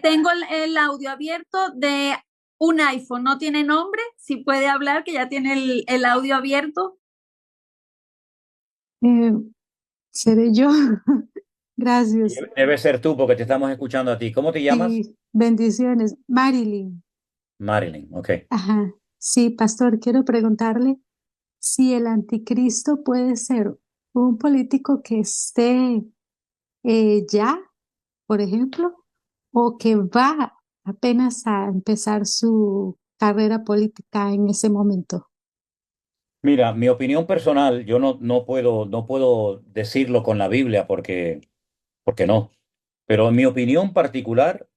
Tengo el audio abierto de un iPhone, no tiene nombre, si puede hablar, que ya tiene el audio abierto. Eh, Seré yo. Gracias. Debe ser tú porque te estamos escuchando a ti. ¿Cómo te llamas? Sí, bendiciones. Marilyn. Marilyn, ok. Ajá. Sí, pastor, quiero preguntarle si el anticristo puede ser un político que esté ya, por ejemplo, o que va apenas a empezar su carrera política en ese momento. Mira, mi opinión personal, yo no puedo decirlo con la Biblia porque no. Pero en mi opinión particular,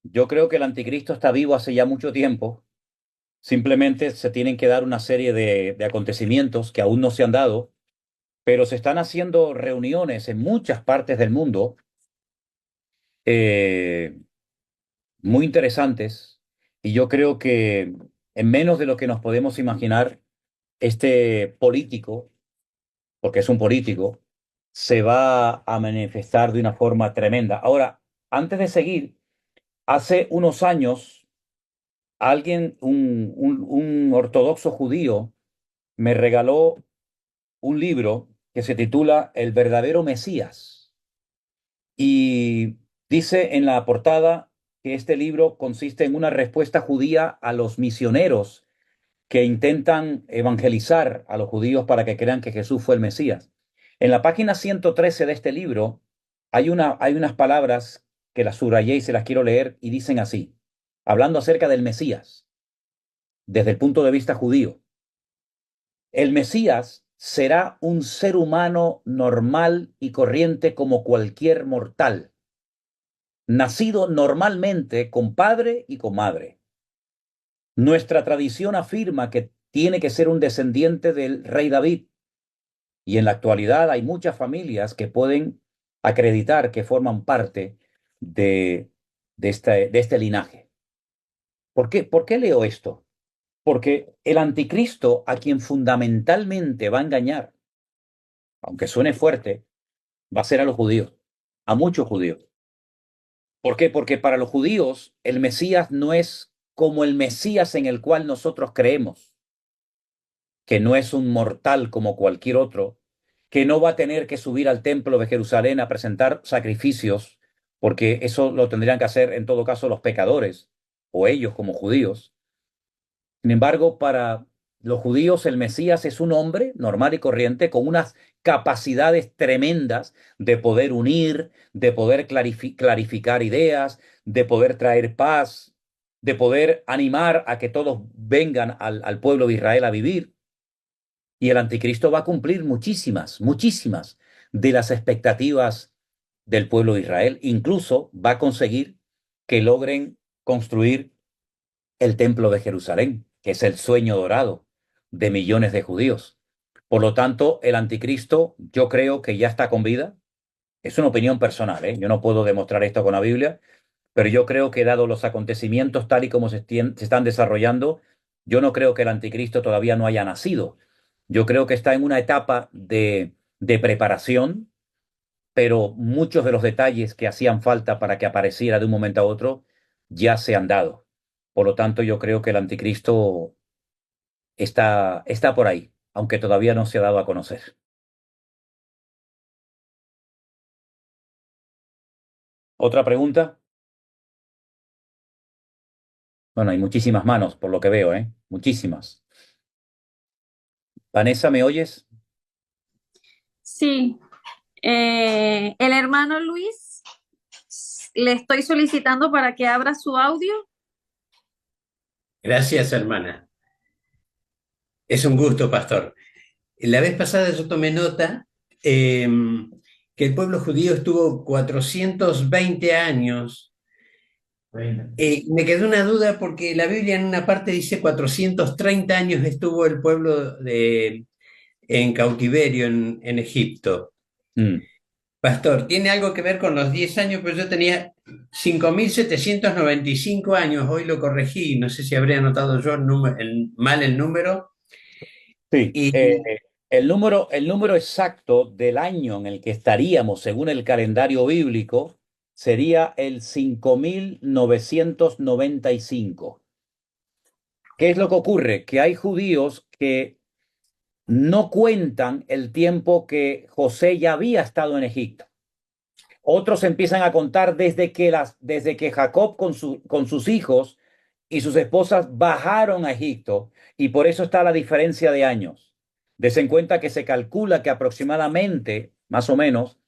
yo creo que el anticristo está vivo hace ya mucho tiempo. Simplemente se tienen que dar una serie de acontecimientos que aún no se han dado, pero se están haciendo reuniones en muchas partes del mundo eh, muy interesantes. Y yo creo que en menos de lo que nos podemos imaginar, este político, porque es un político, se va a manifestar de una forma tremenda. Ahora, antes de seguir, hace unos años, un ortodoxo judío, me regaló un libro que se titula El verdadero Mesías. Y dice en la portada que este libro consiste en una respuesta judía a los misioneros que intentan evangelizar a los judíos para que crean que Jesús fue el Mesías. En la página 113 de este libro hay unas palabras que las subrayé y se las quiero leer y dicen así, hablando acerca del Mesías, desde el punto de vista judío. El Mesías será un ser humano normal y corriente como cualquier mortal, nacido normalmente con padre y con madre. Nuestra tradición afirma que tiene que ser un descendiente del rey David, y en la actualidad hay muchas familias que pueden acreditar que forman parte de, de este linaje. Por qué leo esto? Porque el anticristo a quien fundamentalmente va a engañar, aunque suene fuerte, va a ser a los judíos, a muchos judíos. ¿Por qué? Porque para los judíos el Mesías no es como el Mesías en el cual nosotros creemos, que no es un mortal como cualquier otro, que no va a tener que subir al templo de Jerusalén a presentar sacrificios, porque eso lo tendrían que hacer en todo caso los pecadores o ellos como judíos. Sin embargo, para los judíos el Mesías es un hombre normal y corriente con unas capacidades tremendas de poder unir, de poder clarificar ideas, de poder traer paz, de poder animar a que todos vengan al pueblo de Israel a vivir. Y el anticristo va a cumplir muchísimas de las expectativas del pueblo de Israel. Incluso va a conseguir que logren construir el templo de Jerusalén, que es el sueño dorado de millones de judíos. Por lo tanto, el anticristo yo creo que ya está con vida. Es una opinión personal, ¿eh? Yo no puedo demostrar esto con la Biblia, pero yo creo que dado los acontecimientos tal y como se están desarrollando, yo no creo que el anticristo todavía no haya nacido. Yo creo que está en una etapa de preparación, pero muchos de los detalles que hacían falta para que apareciera de un momento a otro ya se han dado. Por lo tanto, yo creo que el anticristo está por ahí, aunque todavía no se ha dado a conocer. ¿Otra pregunta? Bueno, hay muchísimas manos, por lo que veo, ¿eh? Muchísimas. Vanessa, ¿me oyes? Sí, el hermano Luis, le estoy solicitando para que abra su audio. Gracias, hermana. Es un gusto, pastor. La vez pasada yo tomé nota eh, que el pueblo judío estuvo 420 años. Me quedó una duda porque la Biblia en una parte dice 430 años estuvo el pueblo en cautiverio en Egipto. Mm. Pastor, ¿tiene algo que ver con los 10 años? Pues yo tenía 5.795 años, hoy lo corregí, no sé si habría anotado yo mal el número. Sí, Y el número exacto del año en el que estaríamos según el calendario bíblico sería el 5995. ¿Qué es lo que ocurre? Que hay judíos que no cuentan el tiempo que José ya había estado en Egipto. Otros empiezan a contar desde que Jacob con sus hijos y sus esposas bajaron a Egipto, y por eso está la diferencia de años. Des en cuenta que se calcula que aproximadamente, más o menos,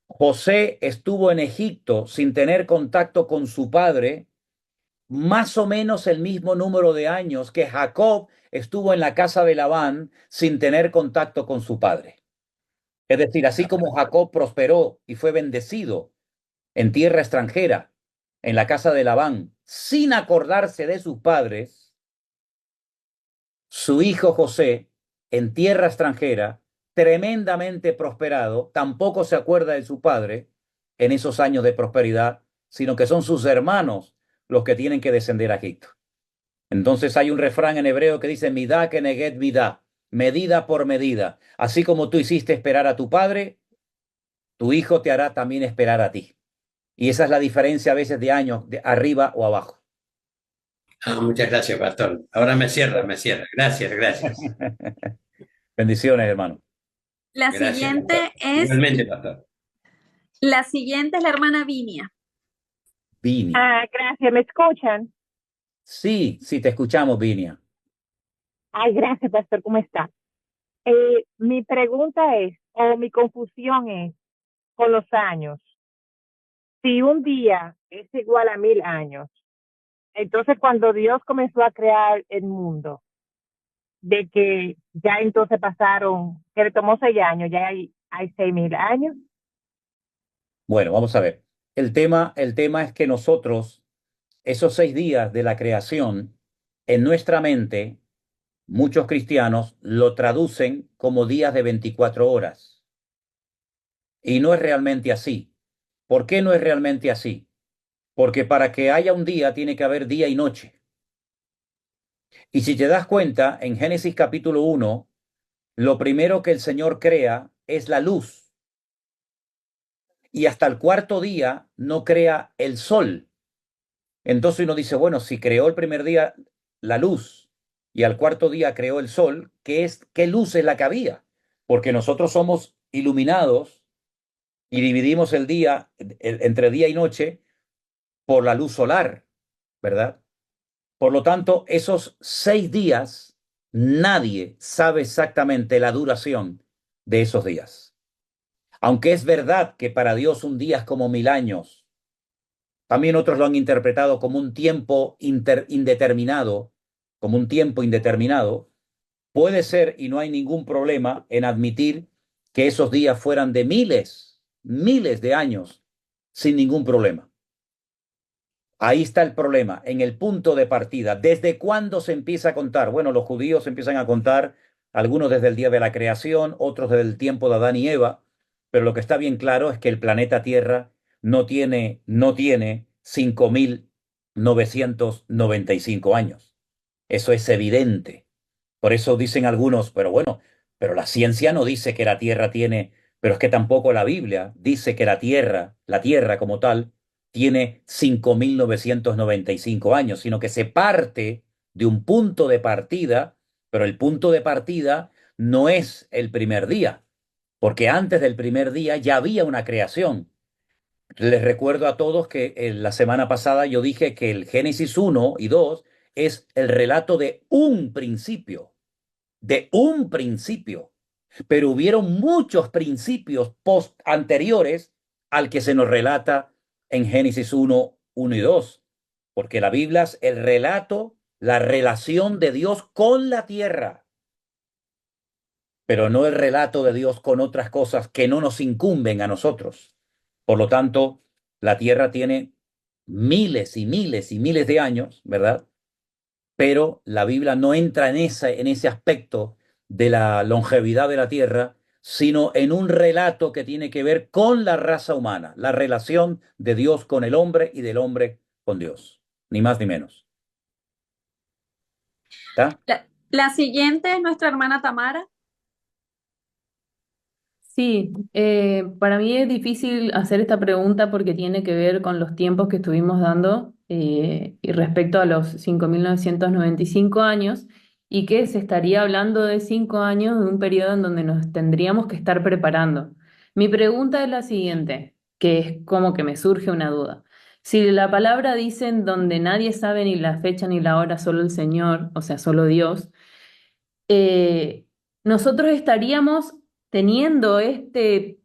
José estuvo en Egipto sin tener contacto con su padre más o menos el mismo número de años que Jacob estuvo en la casa de Labán sin tener contacto con su padre. Es decir, así como Jacob prosperó y fue bendecido en tierra extranjera, en la casa de Labán, sin acordarse de sus padres, su hijo José, en tierra extranjera, tremendamente prosperado, tampoco se acuerda de su padre en esos años de prosperidad, sino que son sus hermanos los que tienen que descender a Egipto. Entonces hay un refrán en hebreo que dice, midá keneget midá, medida por medida. Así como tú hiciste esperar a tu padre, tu hijo te hará también esperar a ti. Y esa es la diferencia a veces de años, de arriba o abajo. Muchas gracias, pastor. Ahora me cierra. Gracias, gracias. Bendiciones, hermano. La Gracias, siguiente pastor. es, Igualmente, pastor. la siguiente es la hermana Vinia. Vini. Gracias, ¿me escuchan? Sí, sí, te escuchamos, Vinia. Ay, gracias, pastor, ¿cómo está? Mi pregunta es, o mi confusión es, con los años, si un día es igual a 1000 años, entonces cuando Dios comenzó a crear el mundo, de que ya entonces pasaron, que le tomó 6 años, ya hay 6000 años. Bueno, vamos a ver. El tema es que nosotros, esos 6 días de la creación, en nuestra mente, muchos cristianos lo traducen como días de 24 horas. Y no es realmente así. ¿Por qué no es realmente así? Porque para que haya un día tiene que haber día y noche. Y si te das cuenta, en Génesis capítulo 1, lo primero que el Señor crea es la luz. Y hasta el cuarto día no crea el sol. Entonces uno dice, bueno, si creó el primer día la luz y al cuarto día creó el sol, ¿qué luz es la que había? Porque nosotros somos iluminados y dividimos el día entre día y noche por la luz solar, ¿verdad? Por lo tanto, esos 6 días, nadie sabe exactamente la duración de esos días. Aunque es verdad que para Dios un día es como 1000 años, también otros lo han interpretado como un tiempo indeterminado, como un tiempo indeterminado. Puede ser, y no hay ningún problema en admitir que esos días fueran de miles de años, sin ningún problema. Ahí está el problema, en el punto de partida. ¿Desde cuándo se empieza a contar? Bueno, los judíos empiezan a contar, algunos desde el día de la creación, otros desde el tiempo de Adán y Eva, pero lo que está bien claro es que el planeta Tierra no tiene 5.995 años. Eso es evidente. Por eso dicen algunos, pero bueno, pero la ciencia no dice que la Tierra tiene, pero es que tampoco la Biblia dice que la Tierra como tal, tiene 5.995 años, sino que se parte de un punto de partida, pero el punto de partida no es el primer día, porque antes del primer día ya había una creación. Les recuerdo a todos que la semana pasada yo dije que el Génesis 1 y 2 es el relato de un principio, pero hubieron muchos principios anteriores al que se nos relata en Génesis 1 y 2, porque la Biblia es el relato, la relación de Dios con la tierra, pero no el relato de Dios con otras cosas que no nos incumben a nosotros. Por lo tanto, la tierra tiene miles y miles y miles de años, ¿verdad? Pero la Biblia no entra en ese aspecto de la longevidad de la tierra, sino en un relato que tiene que ver con la raza humana, la relación de Dios con el hombre y del hombre con Dios, ni más ni menos. ¿Está? La siguiente es nuestra hermana Tamara. Sí, para mí es difícil hacer esta pregunta porque tiene que ver con los tiempos que estuvimos dando y respecto a los 5.995 años y que se estaría hablando de 5 años de un periodo en donde nos tendríamos que estar preparando. Mi pregunta es la siguiente, que es como que me surge una duda. Si la palabra dice en donde nadie sabe ni la fecha ni la hora, solo el Señor, o sea, solo Dios, eh, nosotros estaríamos teniendo este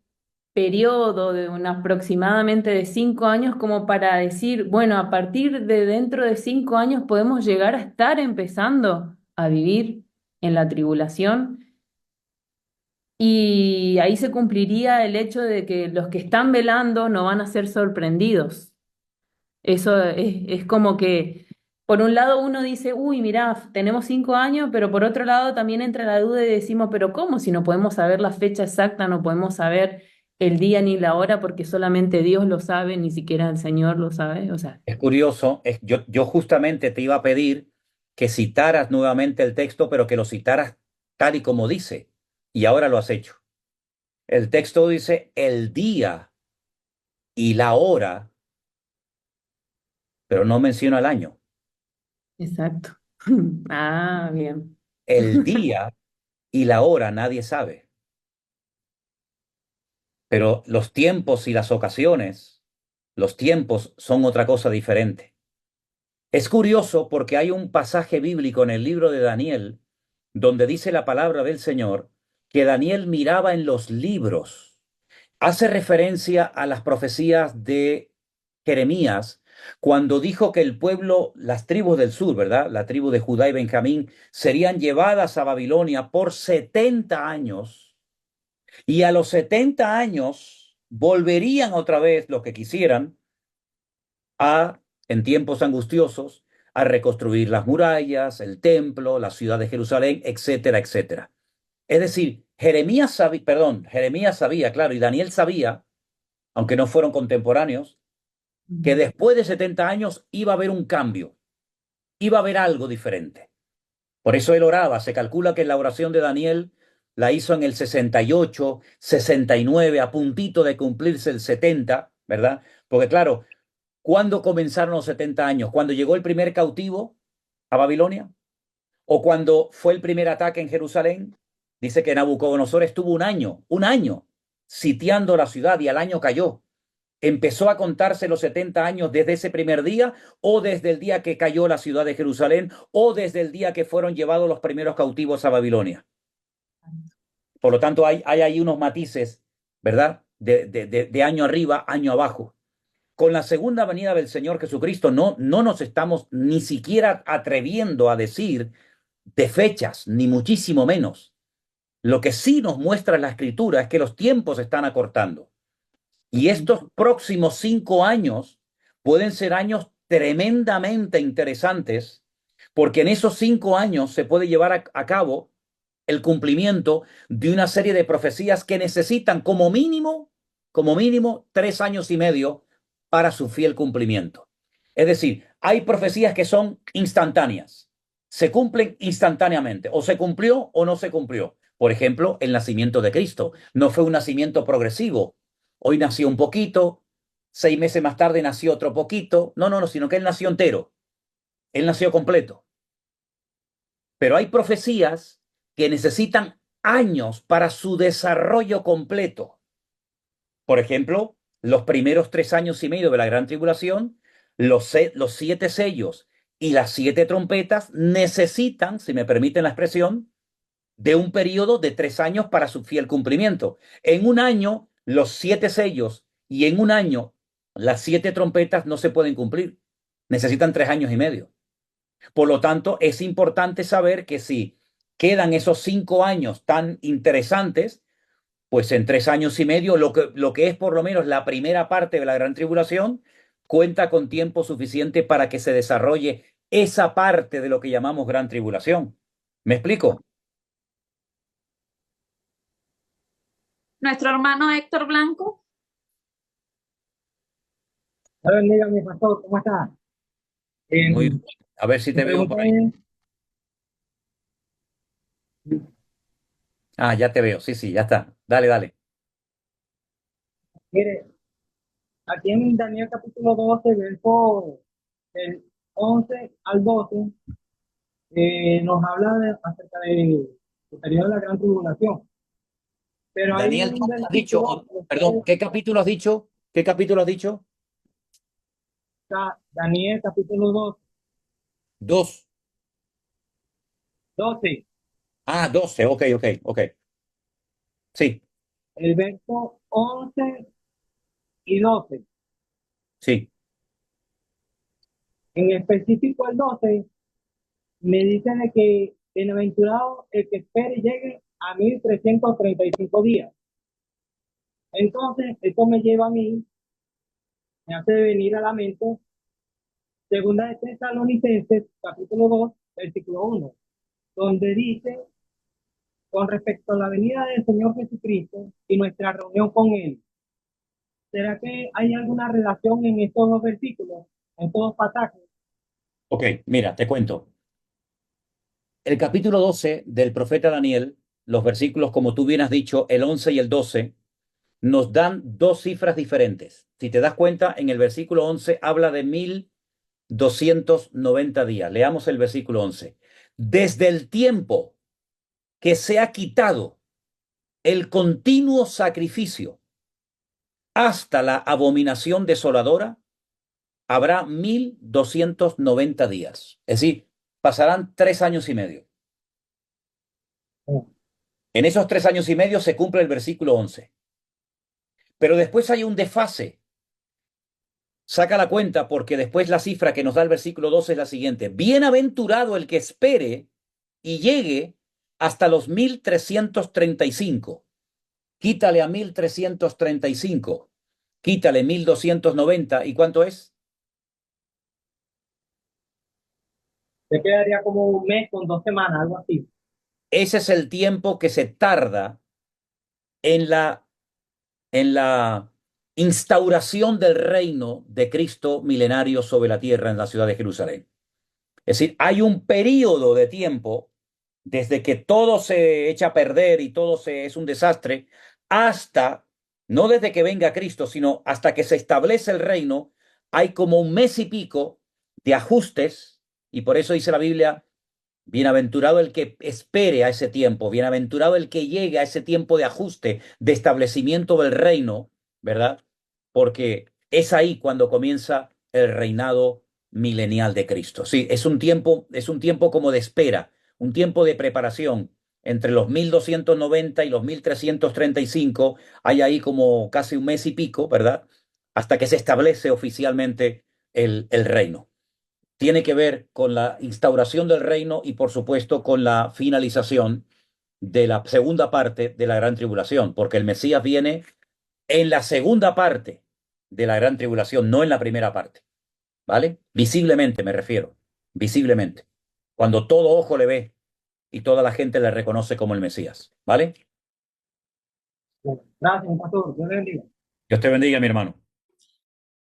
periodo de un aproximadamente de 5 años como para decir, bueno, a partir de dentro de 5 años podemos llegar a estar empezando a vivir en la tribulación y ahí se cumpliría el hecho de que los que están velando no van a ser sorprendidos. Eso es como que, por un lado uno dice, uy, mirá, tenemos 5 años, pero por otro lado también entra la duda y decimos, pero ¿cómo? Si no podemos saber la fecha exacta, no podemos saber el día ni la hora, porque solamente Dios lo sabe, ni siquiera el Señor lo sabe. O sea, Es curioso, yo justamente te iba a pedir que citaras nuevamente el texto, pero que lo citaras tal y como dice, y ahora lo has hecho. El texto dice el día y la hora, pero no menciona el año. exacto. Ah, bien. El día y la hora nadie sabe, pero los tiempos y las ocasiones, los tiempos son otra cosa diferente. Es curioso porque hay un pasaje bíblico en el libro de Daniel donde dice la palabra del Señor que Daniel miraba en los libros. Hace referencia a las profecías de Jeremías cuando dijo que el pueblo, las tribus del sur, ¿verdad? La tribu de Judá y Benjamín serían llevadas a Babilonia por 70 años y a los 70 años volverían otra vez los que quisieran a, en tiempos angustiosos, a reconstruir las murallas, el templo, la ciudad de Jerusalén, etcétera, etcétera. Es decir, Jeremías sabía, claro, y Daniel sabía, aunque no fueron contemporáneos, que después de 70 años iba a haber un cambio, iba a haber algo diferente. Por eso él oraba. Se calcula que la oración de Daniel la hizo en el 68, 69, a puntito de cumplirse el 70, ¿verdad? Porque claro, ¿cuándo comenzaron los 70 años? ¿Cuando llegó el primer cautivo a Babilonia? ¿O cuando fue el primer ataque en Jerusalén? Dice que Nabucodonosor estuvo un año, sitiando la ciudad y al año cayó. ¿Empezó a contarse los 70 años desde ese primer día o desde el día que cayó la ciudad de Jerusalén o desde el día que fueron llevados los primeros cautivos a Babilonia? Por lo tanto, hay ahí unos matices, ¿verdad? De año arriba, año abajo. Con la segunda venida del Señor Jesucristo no nos estamos ni siquiera atreviendo a decir de fechas, ni muchísimo menos. Lo que sí nos muestra la Escritura es que los tiempos se están acortando. Y estos próximos 5 años pueden ser años tremendamente interesantes, porque en esos 5 años se puede llevar a cabo el cumplimiento de una serie de profecías que necesitan como mínimo 3 años y medio para su fiel cumplimiento. Es decir, hay profecías que son instantáneas, se cumplen instantáneamente, o se cumplió o no se cumplió. Por ejemplo, el nacimiento de Cristo no fue un nacimiento progresivo. Hoy nació un poquito, 6 meses más tarde nació otro poquito. No, sino que él nació entero, él nació completo. Pero hay profecías que necesitan años para su desarrollo completo. Por ejemplo, los primeros 3 años y medio de la gran tribulación, los 7 sellos y las 7 trompetas necesitan, si me permiten la expresión, de un periodo de 3 años para su fiel cumplimiento. En un año, los 7 sellos y en un año, las 7 trompetas no se pueden cumplir. Necesitan 3 años y medio. Por lo tanto, es importante saber que si quedan esos 5 años tan interesantes, pues en 3 años y medio, lo que es por lo menos la primera parte de la gran tribulación, cuenta con tiempo suficiente para que se desarrolle esa parte de lo que llamamos gran tribulación. ¿Me explico? Nuestro hermano Héctor Blanco. A ver, dígame, pastor, ¿cómo está? Muy, Em, a ver si mi te veo pregunta por ahí. es, Ah, ya te veo. Sí, ya está. Dale, dale. Mire, aquí en Daniel capítulo 12, verso del 11 al 12, nos habla acerca del periodo de la gran tribulación. Pero hay Daniel, un ¿dónde has dicho? versículo que Perdón, ¿qué capítulo has dicho? ¿Qué capítulo has dicho? está Daniel capítulo 2, Dos. 12, Ah, 12. Ok, ok, ok. Sí, el verso 11 y 12. sí. En específico el 12 me dice de que bienaventurado el que espere y llegue a 1335 días. Entonces, esto me lleva a mí, me hace venir a la mente segunda de Tesalonicenses, capítulo 2 versículo 1, donde dice, con respecto a la venida del Señor Jesucristo y nuestra reunión con Él, ¿será que hay alguna relación en estos dos versículos, en estos dos pasajes? Ok, mira, te cuento. El capítulo 12 del profeta Daniel, los versículos, como tú bien has dicho, el 11 y el 12, nos dan dos cifras diferentes. Si te das cuenta, en el versículo 11 habla de 1290 días. Leamos el versículo 11. Desde el tiempo que se ha quitado el continuo sacrificio hasta la abominación desoladora, habrá 1290 días. Es decir, pasarán 3 años y medio. En esos 3 años y medio se cumple el versículo 11. Pero después hay un desfase. Saca la cuenta porque después la cifra que nos da el versículo 12 es la siguiente. Bienaventurado el que espere y llegue hasta los 1335. Quítale a 1335. Quítale 1290. ¿Y cuánto es? Se quedaría como un mes con 2 semanas, algo así. Ese es el tiempo que se tarda en la instauración del reino de Cristo milenario sobre la tierra en la ciudad de Jerusalén. Es decir, hay un periodo de tiempo desde que todo se echa a perder y todo es un desastre, hasta, no desde que venga Cristo, sino hasta que se establece el reino, hay como un mes y pico de ajustes, y por eso dice la Biblia, bienaventurado el que espere a ese tiempo, bienaventurado el que llegue a ese tiempo de ajuste, de establecimiento del reino, ¿verdad? Porque es ahí cuando comienza el reinado milenial de Cristo. Sí, es un tiempo como de espera, un tiempo de preparación. Entre los 1290 y los 1335 hay ahí como casi un mes y pico, ¿verdad? Hasta que se establece oficialmente el reino. Tiene que ver con la instauración del reino y, por supuesto, con la finalización de la segunda parte de la gran tribulación, porque el Mesías viene en la segunda parte de la gran tribulación, no en la primera parte, ¿vale? Visiblemente me refiero, visiblemente, cuando todo ojo le ve y toda la gente le reconoce como el Mesías, ¿vale? Gracias, pastor. Dios le bendiga. Dios te bendiga, mi hermano.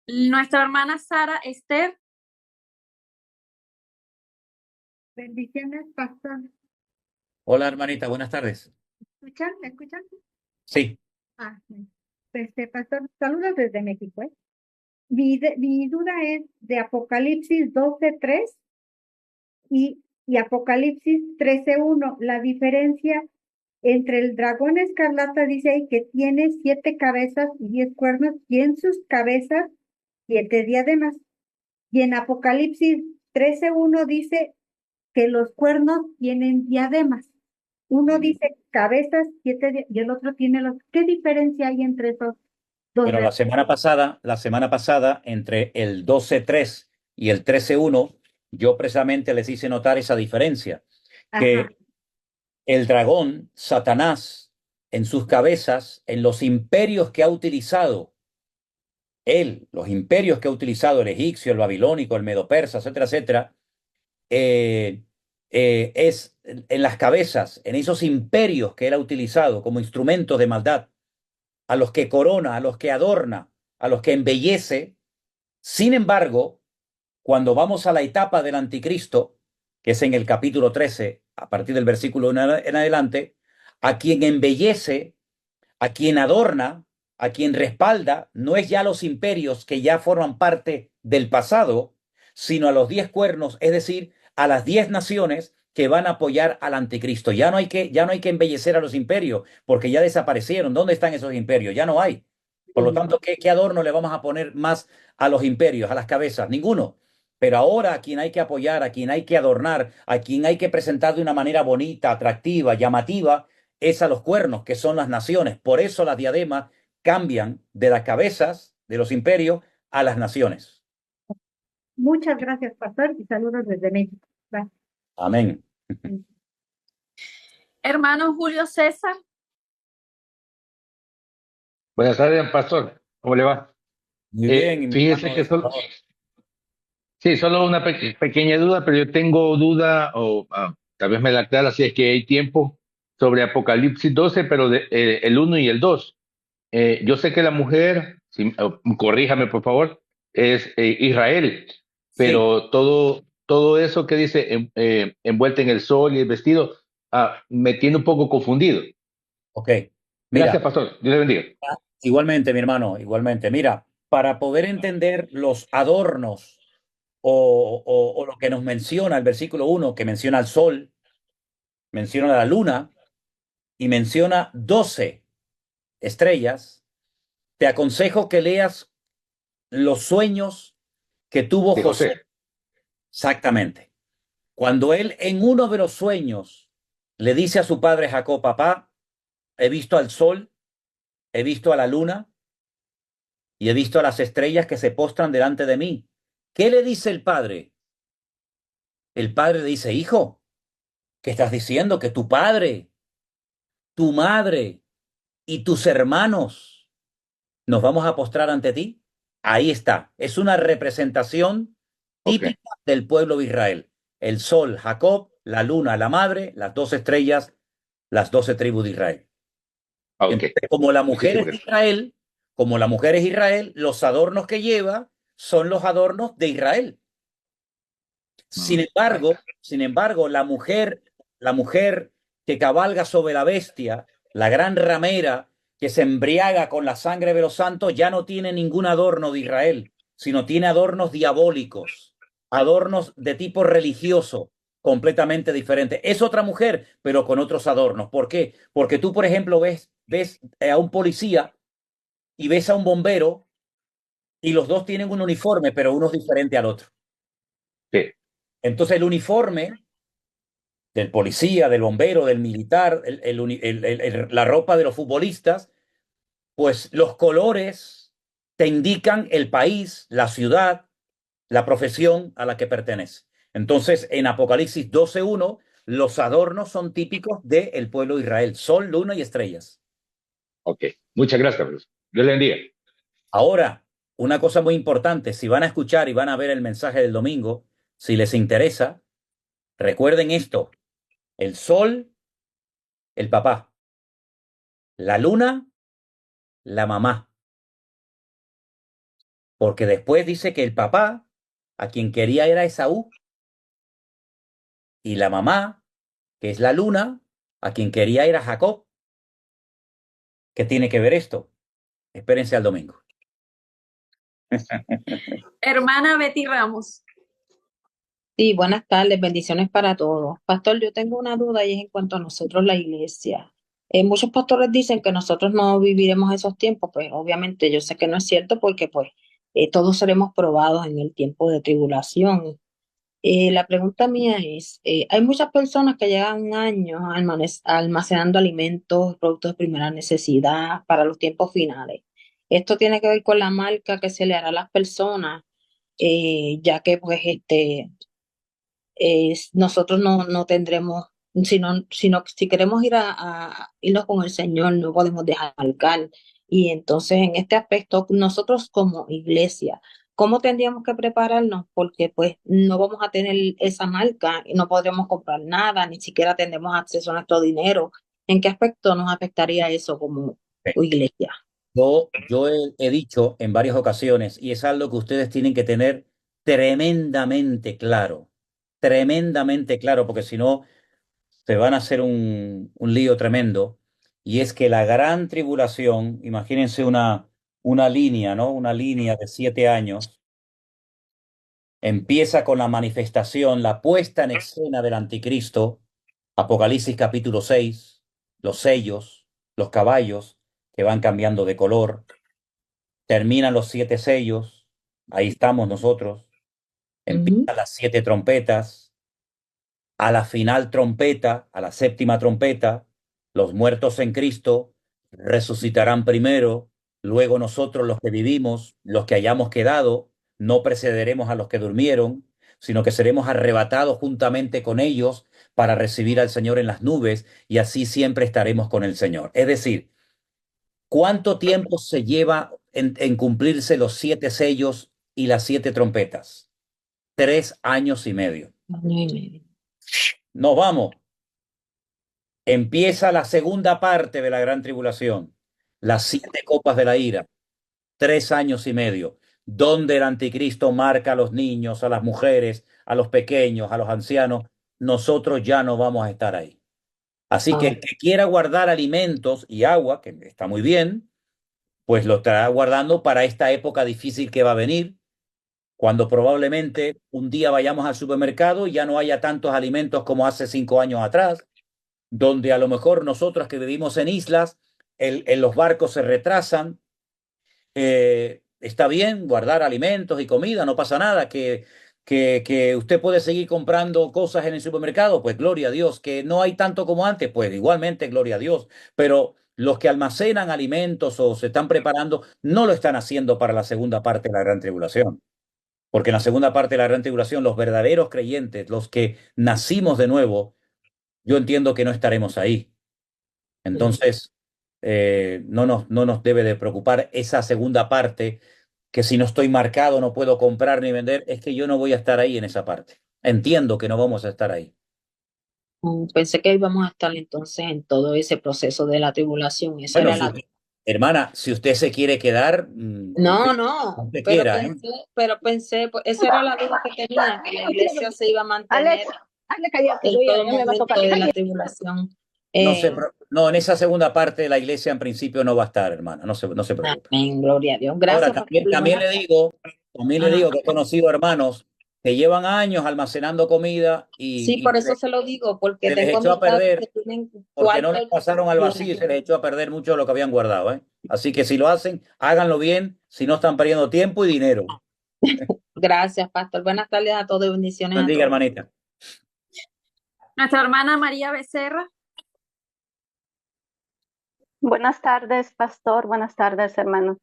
Nuestra hermana Sara Esther. Bendiciones, pastor. Hola, hermanita, buenas tardes. ¿Me escuchan? Sí, Sí. Pastor, saludos desde México, ¿eh? Mi duda es de Apocalipsis 12:3 y Apocalipsis 13:1. La diferencia entre el dragón escarlata dice ahí que tiene 7 cabezas y 10 cuernos, y en sus cabezas 7 diademas. Y en Apocalipsis 13:1 dice que los cuernos tienen diademas. Uno dice cabezas, y el otro tiene los. ¿Qué diferencia hay entre esos dos? pero la semana pasada, entre el 12:3 y el 13:1, yo precisamente les hice notar esa diferencia, Ajá, que el dragón, Satanás, en sus cabezas, en los imperios que ha utilizado él, los imperios que ha utilizado el egipcio, el babilónico, el medo-persa, etcétera, etcétera, es en las cabezas, en esos imperios que él ha utilizado como instrumentos de maldad, a los que corona, a los que adorna, a los que embellece. Sin embargo, cuando vamos a la etapa del anticristo, que es en el capítulo 13, a partir del versículo 1 en adelante, a quien embellece, a quien adorna, a quien respalda no es ya los imperios que ya forman parte del pasado, sino a los 10 cuernos, es decir, a las 10 naciones que van a apoyar al anticristo. Ya no hay que embellecer a los imperios, porque ya desaparecieron. ¿Dónde están esos imperios? Ya no hay. Por lo tanto, ¿qué adorno le vamos a poner más a los imperios, a las cabezas? Ninguno. Pero ahora a quien hay que apoyar, a quien hay que adornar, a quien hay que presentar de una manera bonita, atractiva, llamativa, es a los cuernos, que son las naciones. Por eso las diademas cambian de las cabezas de los imperios a las naciones. Muchas gracias, pastor, y saludos desde México. Bye. Amén. Hermano Julio César, Buenas tardes, pastor. ¿Cómo le va? Muy bien. Fíjese que sí, solo una pequeña duda, pero yo tengo duda, o tal vez me la aclara si es que hay tiempo, sobre Apocalipsis 12, pero el 1 y el 2. Yo sé que la mujer, corríjame por favor, es Israel, pero todo eso que dice envuelta en el sol y el vestido, me tiene un poco confundido. Ok. Mira, Gracias, pastor. Dios le bendiga. igualmente, mi hermano, igualmente. Mira, para poder entender los adornos o lo que nos menciona el versículo 1, que menciona al sol, menciona la luna y menciona 12 estrellas, te aconsejo que leas los sueños que tuvo De José. José. Exactamente. Cuando él en uno de los sueños le dice a su padre Jacob, papá, he visto al sol, he visto a la luna y he visto a las estrellas que se postran delante de mí. ¿Qué le dice el padre? El padre le dice, hijo, ¿qué estás diciendo? Que tu padre, tu madre y tus hermanos nos vamos a postrar ante ti. Ahí está. Es una representación Ok, típica del pueblo de Israel. El sol, Jacob, la luna, la madre, las 12 estrellas, las 12 tribus de Israel. ok. Entonces, como la mujer Muchísimas es de gracias. Israel, como la mujer es Israel, los adornos que lleva son los adornos de Israel. Sin embargo, la mujer que cabalga sobre la bestia, la gran ramera que se embriaga con la sangre de los santos, ya no tiene ningún adorno de Israel, sino tiene adornos diabólicos, adornos de tipo religioso, completamente diferente. Es otra mujer, pero con otros adornos. ¿Por qué? Porque tú, por ejemplo, ves a un policía y ves a un bombero y los dos tienen un uniforme, pero uno es diferente al otro. Sí, Entonces el uniforme del policía, del bombero, del militar, la ropa de los futbolistas, pues los colores te indican el país, la ciudad, la profesión a la que pertenece. Entonces, en Apocalipsis 12:1, los adornos son típicos del pueblo de Israel, sol, luna y estrellas. ok. Muchas gracias, profesor. Dios le bendiga. Ahora, una cosa muy importante, si van a escuchar y van a ver el mensaje del domingo, si les interesa, recuerden esto, el sol, el papá, la luna, la mamá, porque después dice que el papá a quien quería era Esaú y la mamá, que es la luna, a quien quería era Jacob. ¿Qué tiene que ver esto? Espérense al domingo. hermana Betty Ramos. Sí, buenas tardes, bendiciones para todos. Pastor, yo tengo una duda y es en cuanto a nosotros, la iglesia. Muchos pastores dicen que nosotros no viviremos esos tiempos, pues obviamente yo sé que no es cierto porque pues todos seremos probados en el tiempo de tribulación. La pregunta mía es, hay muchas personas que llevan años almacenando alimentos, productos de primera necesidad para los tiempos finales. Esto tiene que ver con la marca que se le hará a las personas, ya que pues nosotros no tendremos, sino que si queremos irnos con el Señor, no podemos dejar marcar. Y entonces, en este aspecto, nosotros como iglesia, ¿cómo tendríamos que prepararnos? Porque pues no vamos a tener esa marca y no podremos comprar nada, ni siquiera tendremos acceso a nuestro dinero. ¿En qué aspecto nos afectaría eso como iglesia? Yo he dicho en varias ocasiones, y es algo que ustedes tienen que tener tremendamente claro, porque si no, se van a hacer un lío tremendo. y es que la gran tribulación, imagínense una línea, ¿no? Una línea de 7 años, empieza con la manifestación, la puesta en escena del anticristo, Apocalipsis capítulo 6, los sellos, los caballos que van cambiando de color, terminan los 7 sellos, ahí estamos nosotros, empiezan las 7 trompetas, a la final trompeta, a la séptima trompeta, los muertos en Cristo resucitarán primero, luego nosotros los que vivimos, los que hayamos quedado, no precederemos a los que durmieron, sino que seremos arrebatados juntamente con ellos para recibir al Señor en las nubes y así siempre estaremos con el Señor. Es decir, ¿cuánto tiempo se lleva en cumplirse los 7 sellos y las 7 trompetas? 3 años y medio. Nos vamos. Empieza la segunda parte de la gran tribulación, las 7 copas de la ira, 3 años y medio, donde el anticristo marca a los niños, a las mujeres, a los pequeños, a los ancianos. Nosotros ya no vamos a estar ahí. Así que el que quiera guardar alimentos y agua, que está muy bien, pues lo estará guardando para esta época difícil que va a venir, cuando probablemente un día vayamos al supermercado y ya no haya tantos alimentos como hace 5 años atrás, donde a lo mejor nosotros que vivimos en islas, los barcos se retrasan. Está bien guardar alimentos y comida, no pasa nada, que usted puede seguir comprando cosas en el supermercado, pues gloria a Dios, que no hay tanto como antes, pues igualmente gloria a Dios, pero los que almacenan alimentos o se están preparando no lo están haciendo para la segunda parte de la gran tribulación. Porque en la segunda parte de la gran tribulación, los verdaderos creyentes, los que nacimos de nuevo, yo entiendo que no estaremos ahí. Entonces, no nos debe de preocupar esa segunda parte, que si no estoy marcado no puedo comprar ni vender, es que yo no voy a estar ahí en esa parte. Entiendo que no vamos a estar ahí. Pensé que íbamos a estar entonces en todo ese proceso de la tribulación. Esa Bueno, era la... hermana, si usted se quiere quedar, usted quiera, ¿eh? Pero pensé, pues, esa era la duda que tenía, que la iglesia se iba a mantener en todo momento de la tribulación. No, en esa segunda parte la iglesia en principio no va a estar, hermana, no se preocupe. Amén, gloria a Dios. Gracias. Ahora, también le digo que he conocido hermanos que llevan años almacenando comida Sí, por eso se lo digo, porque se les tengo echó a amistades perder, que tienen porque no les pasaron al vacío y se les echó a perder mucho de lo que habían guardado, ¿eh? Así que si lo hacen, háganlo bien, si no están perdiendo tiempo y dinero. Gracias, pastor. Buenas tardes a todos y bendiciones. Bendiga, hermanita. Nuestra hermana María Becerra. Buenas tardes, pastor. Buenas tardes, hermano.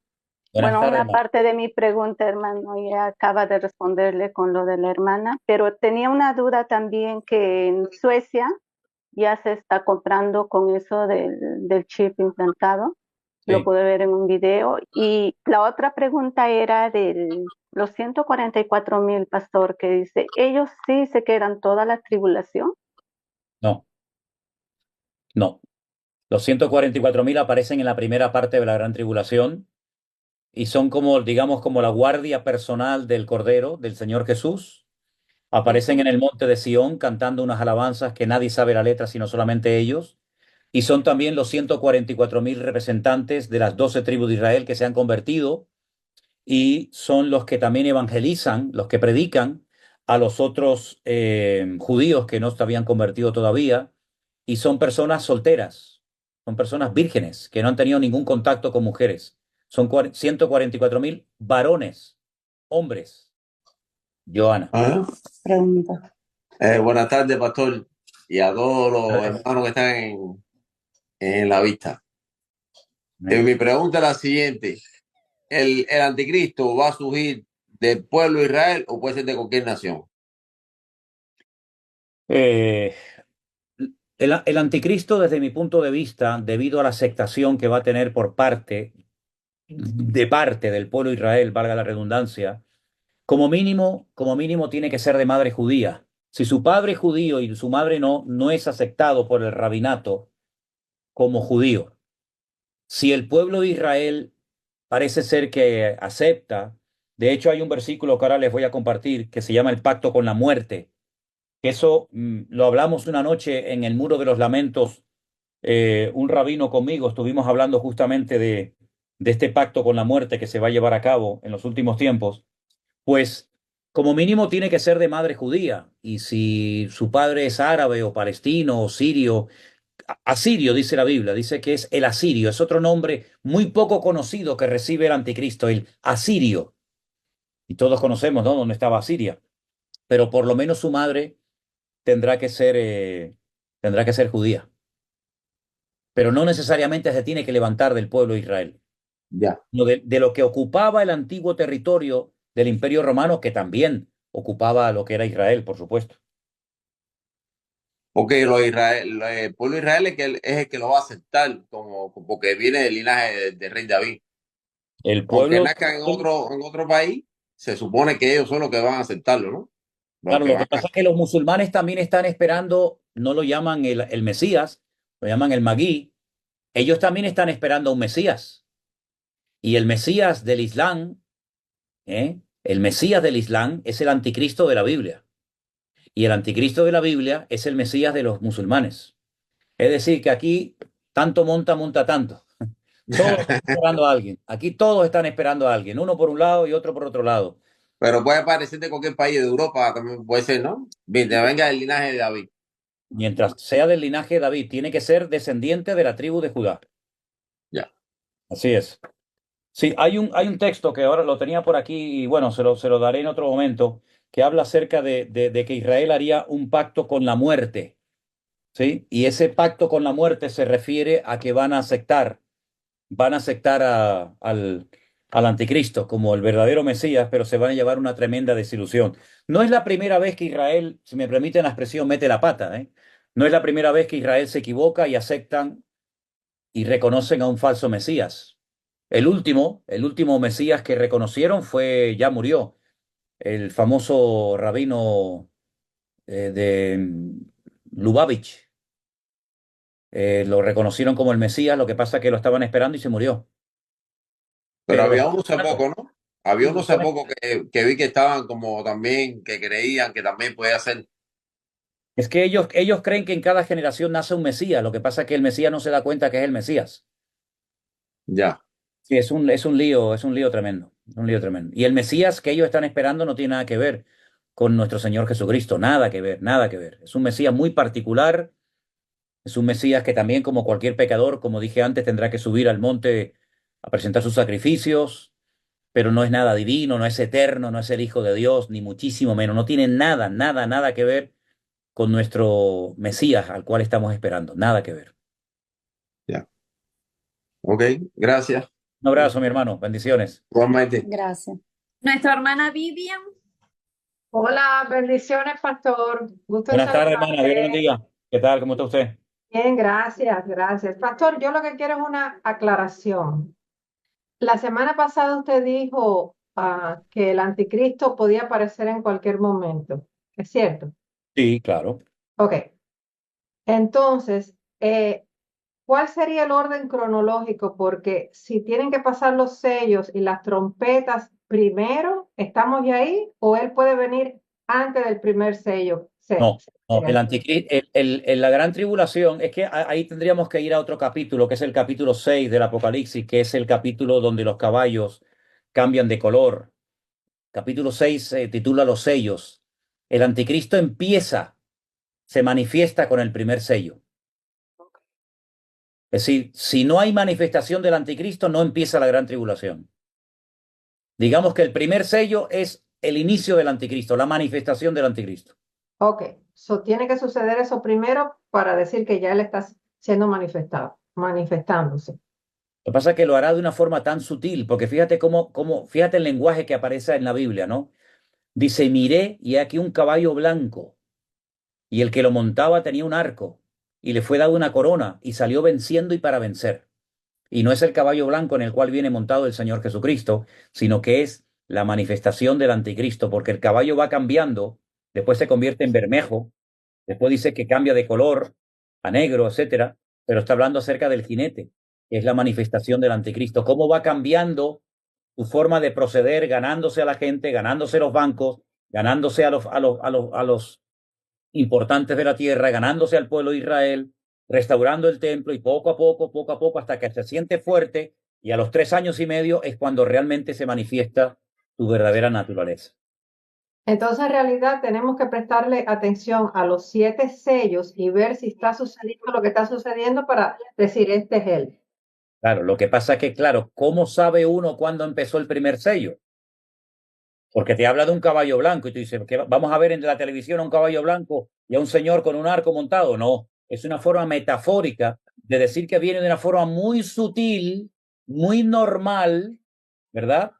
Una parte de mi pregunta, hermano, ya acaba de responderle con lo de la hermana, pero tenía una duda también que en Suecia ya se está comprando con eso del chip implantado. Sí. Lo pude ver en un video. Y la otra pregunta era de los 144,000, pastor, que dice, ¿ellos sí se quedan toda la tribulación? No. Los 144,000 aparecen en la primera parte de la gran tribulación y son como, digamos, como la guardia personal del Cordero, del Señor Jesús. Aparecen en el monte de Sión cantando unas alabanzas que nadie sabe la letra sino solamente ellos. Y son también los 144,000 representantes de las 12 tribus de Israel que se han convertido y son los que también evangelizan, los que predican a los otros judíos que no se habían convertido todavía, y son personas solteras, son personas vírgenes que no han tenido ningún contacto con mujeres. Son 144,000 varones, hombres. Joana. Pregunta. Buenas tardes, pastor, y a todos los hermanos que están en la vista. Mi pregunta es la siguiente. ¿El anticristo va a surgir del pueblo de Israel o puede ser de cualquier nación? El anticristo, desde mi punto de vista, debido a la aceptación que va a tener por parte del pueblo de Israel, valga la redundancia, como mínimo tiene que ser de madre judía. Si su padre es judío y su madre no es aceptado por el rabinato como judío. Si el pueblo de Israel parece ser que acepta, de hecho hay un versículo que ahora les voy a compartir que se llama el pacto con la muerte. Eso lo hablamos una noche en el Muro de los Lamentos un rabino conmigo, estuvimos hablando justamente de este pacto con la muerte que se va a llevar a cabo en los últimos tiempos, pues como mínimo tiene que ser de madre judía. Y si su padre es árabe o palestino o sirio, asirio dice la Biblia, dice que es el asirio, es otro nombre muy poco conocido que recibe el anticristo, el asirio. Y todos conocemos, ¿no?, dónde estaba Asiria, pero por lo menos su madre tendrá que ser judía, pero no necesariamente se tiene que levantar del pueblo de Israel, Ya. sino de lo que ocupaba el antiguo territorio del Imperio Romano, que también ocupaba lo que era Israel, por supuesto. Porque el pueblo de Israel es el que lo va a aceptar, porque viene del linaje del rey David. El Aunque pueblo, nazcan en otro país, se supone que ellos son los que van a aceptarlo, ¿no? Los claro, que lo que van pasa es que los musulmanes también están esperando, no lo llaman el Mesías, lo llaman el Magui, ellos también están esperando a un Mesías. Y el Mesías del Islam, el Mesías del Islam es el anticristo de la Biblia. Y el anticristo de la Biblia es el Mesías de los musulmanes. Es decir, que aquí tanto monta tanto. Todos están esperando a alguien. Aquí todos están esperando a alguien, uno por un lado y otro por otro lado. Pero puede aparecer de cualquier país de Europa, también puede ser, ¿no? Mientras venga del linaje de David. Mientras sea del linaje de David, tiene que ser descendiente de la tribu de Judá. Ya. Así es. Sí, hay un texto que ahora lo tenía por aquí y bueno, se lo daré en otro momento, que habla acerca de que Israel haría un pacto con la muerte. ¿Sí? Y ese pacto con la muerte se refiere a que van a aceptar al anticristo como el verdadero Mesías, pero se van a llevar una tremenda desilusión. No es la primera vez que Israel, si me permiten la expresión, mete la pata, ¿eh? No es la primera vez que Israel se equivoca y aceptan y reconocen a un falso Mesías. El último Mesías que reconocieron ya murió, el famoso rabino de Lubavitch. Lo reconocieron como el Mesías, lo que pasa es que lo estaban esperando y se murió. Pero Pero había unos hace poco, ¿no? Había sí, unos hace poco que vi que estaban como también, que creían que también podía ser. es que ellos creen que en cada generación nace un Mesías, lo que pasa es que el Mesías no se da cuenta que es el Mesías. Ya. Sí, es un lío tremendo, un lío tremendo. Y el Mesías que ellos están esperando no tiene nada que ver con nuestro Señor Jesucristo, nada que ver, nada que ver. Es un Mesías muy particular, es un Mesías que también, como cualquier pecador, como dije antes, tendrá que subir al monte a presentar sus sacrificios, pero no es nada divino, no es eterno, no es el Hijo de Dios, ni muchísimo menos. No tiene nada, nada, nada que ver con nuestro Mesías al cual estamos esperando. Nada que ver. Ya. Ok, gracias. Un abrazo, mi hermano. Bendiciones. Igualmente. Gracias. Nuestra hermana Vivian. Hola, bendiciones, pastor. Gusto en Buenas tardes, hermana. Dios le saludarte. bendiga. ¿Qué tal? ¿Cómo está usted? Bien, gracias, gracias. Pastor, yo lo que quiero es una aclaración. La semana pasada usted dijo que el anticristo podía aparecer en cualquier momento. ¿Es cierto? Sí, claro. Ok. Entonces, ¿cuál sería el orden cronológico? Porque si tienen que pasar los sellos y las trompetas primero, ¿estamos ya ahí? ¿O él puede venir antes del primer sello? No, no, el anticristo, la gran tribulación, es que ahí tendríamos que ir a otro capítulo, que es el capítulo 6 del Apocalipsis, que es el capítulo donde los caballos cambian de color. Capítulo 6 se titula Los sellos. El anticristo se manifiesta con el primer sello. Es decir, si no hay manifestación del anticristo, no empieza la gran tribulación. Digamos que el primer sello es el inicio del anticristo, la manifestación del anticristo. Ok, tiene que suceder eso primero para decir que ya él está siendo manifestándose. Lo que pasa es que lo hará de una forma tan sutil, porque fíjate fíjate el lenguaje que aparece en la Biblia, ¿no? Dice, miré y aquí un caballo blanco, y el que lo montaba tenía un arco, y le fue dado una corona, y salió venciendo y para vencer. Y no es el caballo blanco en el cual viene montado el Señor Jesucristo, sino que es la manifestación del anticristo, porque el caballo va cambiando, después se convierte en bermejo, después dice que cambia de color a negro, etcétera, pero está hablando acerca del jinete, que es la manifestación del anticristo. Cómo va cambiando su forma de proceder, ganándose a la gente, ganándose los bancos, ganándose a los importantes de la tierra, ganándose al pueblo de Israel, restaurando el templo y poco a poco, hasta que se siente fuerte y a los 3 años y medio es cuando realmente se manifiesta tu verdadera naturaleza. Entonces, en realidad, tenemos que prestarle atención a los 7 sellos y ver si está sucediendo lo que está sucediendo para decir, este es él. Claro, lo que pasa es que, claro, ¿cómo sabe uno cuándo empezó el primer sello? Porque te habla de un caballo blanco y tú dices, ¿qué vamos a ver en la televisión a un caballo blanco y a un señor con un arco montado? No, es una forma metafórica de decir que viene de una forma muy sutil, muy normal, ¿verdad?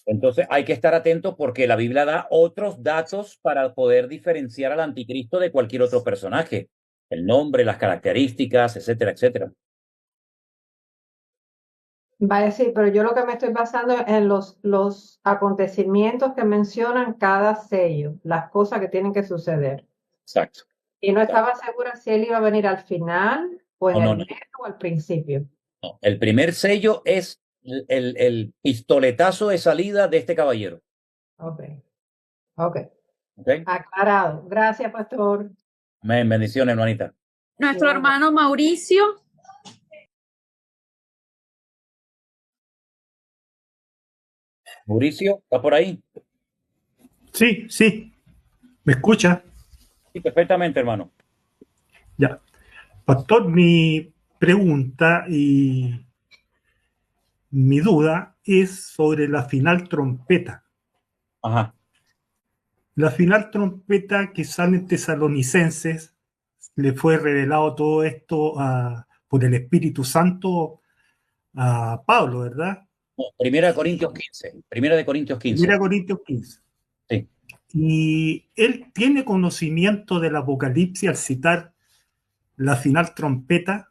Entonces hay que estar atentos porque la Biblia da otros datos para poder diferenciar al anticristo de cualquier otro personaje. El nombre, las características, etcétera, etcétera. Vaya, sí, pero yo lo que me estoy basando en los acontecimientos que mencionan cada sello, las cosas que tienen que suceder. Exacto. Y no estaba segura si él iba a venir al final o en el medio o al principio. No. El primer sello es el pistoletazo de salida de este caballero. Ok. ¿Okay? Aclarado. Gracias, pastor. Amén. Bendiciones, hermanita. Nuestro hermano Mauricio. Mauricio, ¿está por ahí? Sí, sí. ¿Me escucha? Sí, perfectamente, hermano. Ya. Pastor, mi pregunta y mi duda es sobre la final trompeta. Ajá. La final trompeta que sale en Tesalonicenses, le fue revelado todo esto por el Espíritu Santo a Pablo, ¿verdad? No, Primera de Corintios 15. Primera de Corintios 15. Primera Corintios 15. Sí. Y él tiene conocimiento del Apocalipsis al citar la final trompeta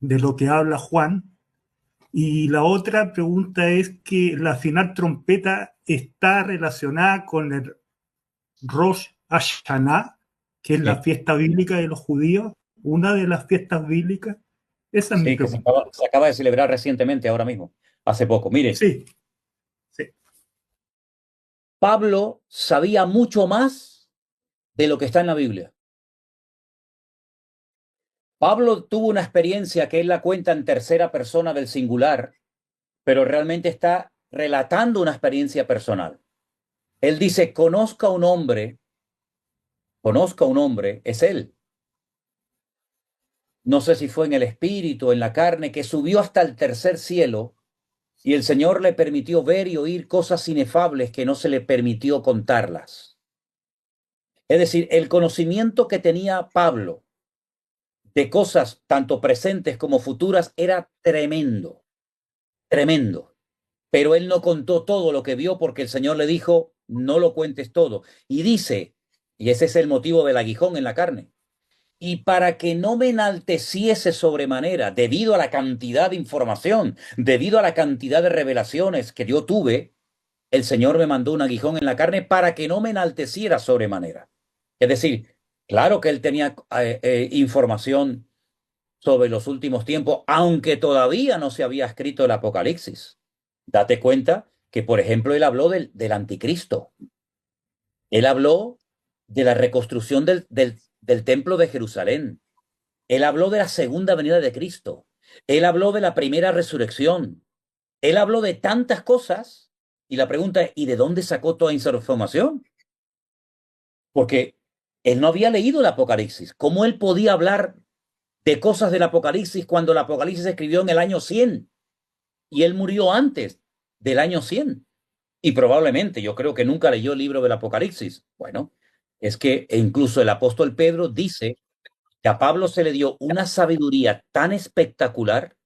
de lo que habla Juan. Y la otra pregunta es que la final trompeta está relacionada con el Rosh Hashanah, que es la fiesta bíblica de los judíos, una de las fiestas bíblicas. Esa es mi que pregunta. se acaba de celebrar recientemente, ahora mismo, hace poco. Mire, sí. Pablo sabía mucho más de lo que está en la Biblia. Pablo tuvo una experiencia que él la cuenta en tercera persona del singular, pero realmente está relatando una experiencia personal. Él dice, conozca a un hombre, es él. No sé si fue en el espíritu, en la carne, que subió hasta el tercer cielo y el Señor le permitió ver y oír cosas inefables que no se le permitió contarlas. Es decir, el conocimiento que tenía Pablo de cosas tanto presentes como futuras era tremendo, tremendo. Pero él no contó todo lo que vio porque el Señor le dijo, no lo cuentes todo. Y dice, y ese es el motivo del aguijón en la carne, y para que no me enalteciese sobremanera debido a la cantidad de información, debido a la cantidad de revelaciones que yo tuve, el Señor me mandó un aguijón en la carne para que no me enalteciera sobremanera. Es decir, claro que él tenía información sobre los últimos tiempos, aunque todavía no se había escrito el Apocalipsis. Date cuenta que, por ejemplo, él habló del anticristo. Él habló de la reconstrucción del templo de Jerusalén. Él habló de la segunda venida de Cristo. Él habló de la primera resurrección. Él habló de tantas cosas. Y la pregunta es, ¿y de dónde sacó toda esa información? Porque él no había leído el Apocalipsis. ¿Cómo él podía hablar de cosas del Apocalipsis cuando el Apocalipsis se escribió en el año 100? Y él murió antes del año 100. Y probablemente, yo creo que nunca leyó el libro del Apocalipsis. Bueno, es que incluso el apóstol Pedro dice que a Pablo se le dio una sabiduría tan espectacular.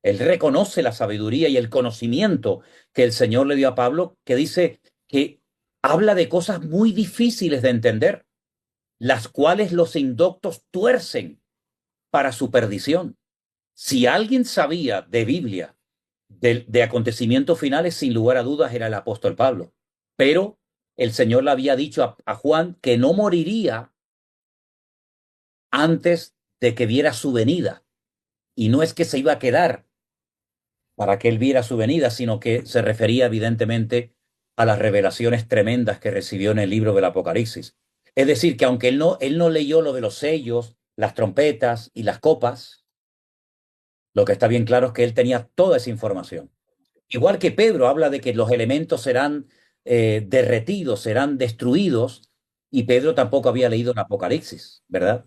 Él reconoce la sabiduría y el conocimiento que el Señor le dio a Pablo, que dice que habla de cosas muy difíciles de entender, las cuales los indoctos tuercen para su perdición. Si alguien sabía de Biblia, de acontecimientos finales, sin lugar a dudas era el apóstol Pablo. Pero el Señor le había dicho a Juan que no moriría antes de que viera su venida. Y no es que se iba a quedar para que él viera su venida, sino que se refería evidentemente a las revelaciones tremendas que recibió en el libro del Apocalipsis. Es decir, que aunque él no leyó lo de los sellos las trompetas y las copas, lo que está bien claro es que él tenía toda esa información. Igual que Pedro habla de que los elementos serán derretidos, serán destruidos, y Pedro tampoco había leído el Apocalipsis, ¿verdad?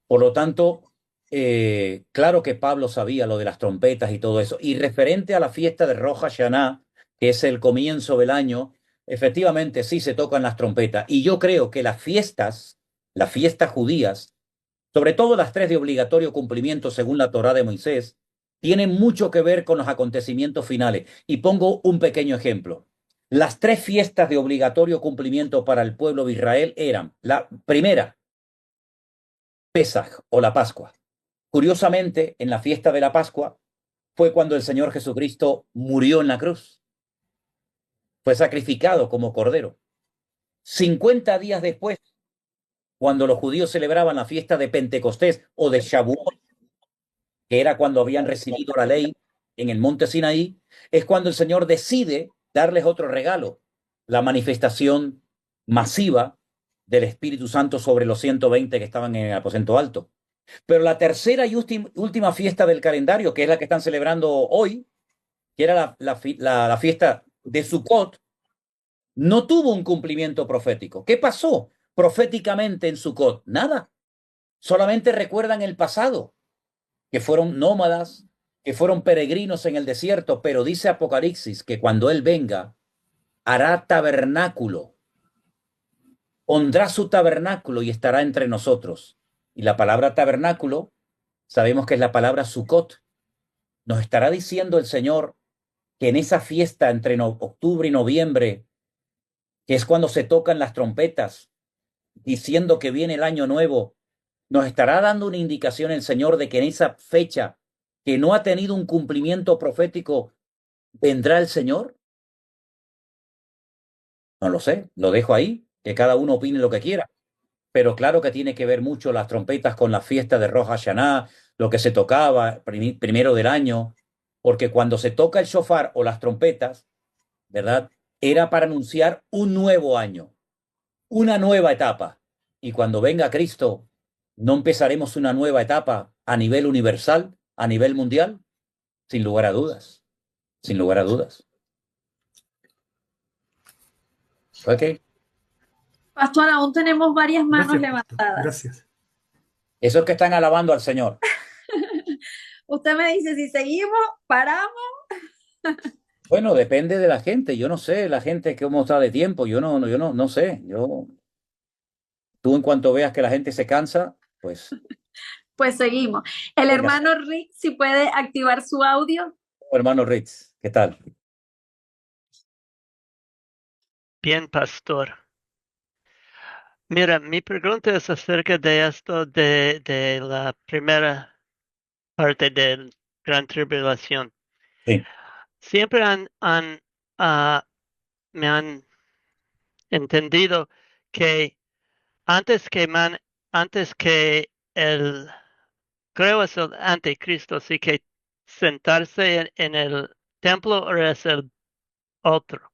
Por lo tanto, claro que Pablo sabía lo de las trompetas y todo eso. Y referente a la fiesta de Rosh Hashanah, que es el comienzo del año, efectivamente sí se tocan las trompetas. Y yo creo que las fiestas judías, sobre todo las 3 de obligatorio cumplimiento según la Torá de Moisés, tienen mucho que ver con los acontecimientos finales. Y pongo un pequeño ejemplo. Las 3 fiestas de obligatorio cumplimiento para el pueblo de Israel eran: la primera, Pesaj o la Pascua. Curiosamente, en la fiesta de la Pascua fue cuando el Señor Jesucristo murió en la cruz. Fue sacrificado como cordero. 50 días después, cuando los judíos celebraban la fiesta de Pentecostés o de Shavuot, que era cuando habían recibido la ley en el monte Sinaí, es cuando el Señor decide darles otro regalo, la manifestación masiva del Espíritu Santo sobre los 120 que estaban en el aposento alto. Pero la tercera y última fiesta del calendario, que es la que están celebrando hoy, que era la fiesta de Sukkot, no tuvo un cumplimiento profético. ¿Qué pasó proféticamente en Sukkot? Nada. Solamente recuerdan el pasado, que fueron nómadas, que fueron peregrinos en el desierto, pero dice Apocalipsis que cuando Él venga, hará tabernáculo, pondrá su tabernáculo y estará entre nosotros. Y la palabra tabernáculo, sabemos que es la palabra Sukkot. Nos estará diciendo el Señor que en esa fiesta entre octubre y noviembre, que es cuando se tocan las trompetas, diciendo que viene el año nuevo, nos estará dando una indicación el Señor de que en esa fecha, que no ha tenido un cumplimiento profético, ¿vendrá el Señor? No lo sé, lo dejo ahí, que cada uno opine lo que quiera. Pero claro que tiene que ver mucho las trompetas con la fiesta de Rosh Hashanah, lo que se tocaba primero del año, porque cuando se toca el shofar o las trompetas, ¿verdad? Era para anunciar un nuevo año, una nueva etapa. Y cuando venga Cristo, ¿no empezaremos una nueva etapa a nivel universal, a nivel mundial? Sin lugar a dudas, sin lugar a dudas. Ok. Pastor, aún tenemos varias manos Gracias, pastor. levantadas. Gracias. Esos que están alabando al Señor. Usted me dice, si seguimos, paramos. Bueno, depende de la gente. Yo no sé la gente cómo está de tiempo. Yo no sé. Tú en cuanto veas que la gente se cansa, pues Pues seguimos. El venga, hermano Rick, si puede activar su audio. hermano Ritz, ¿qué tal? Bien, pastor. Mira, mi pregunta es acerca de esto de la primera parte de Gran Tribulación. Sí. Siempre me han entendido que antes que creo es el anticristo, sí que sentarse en el templo o es el otro.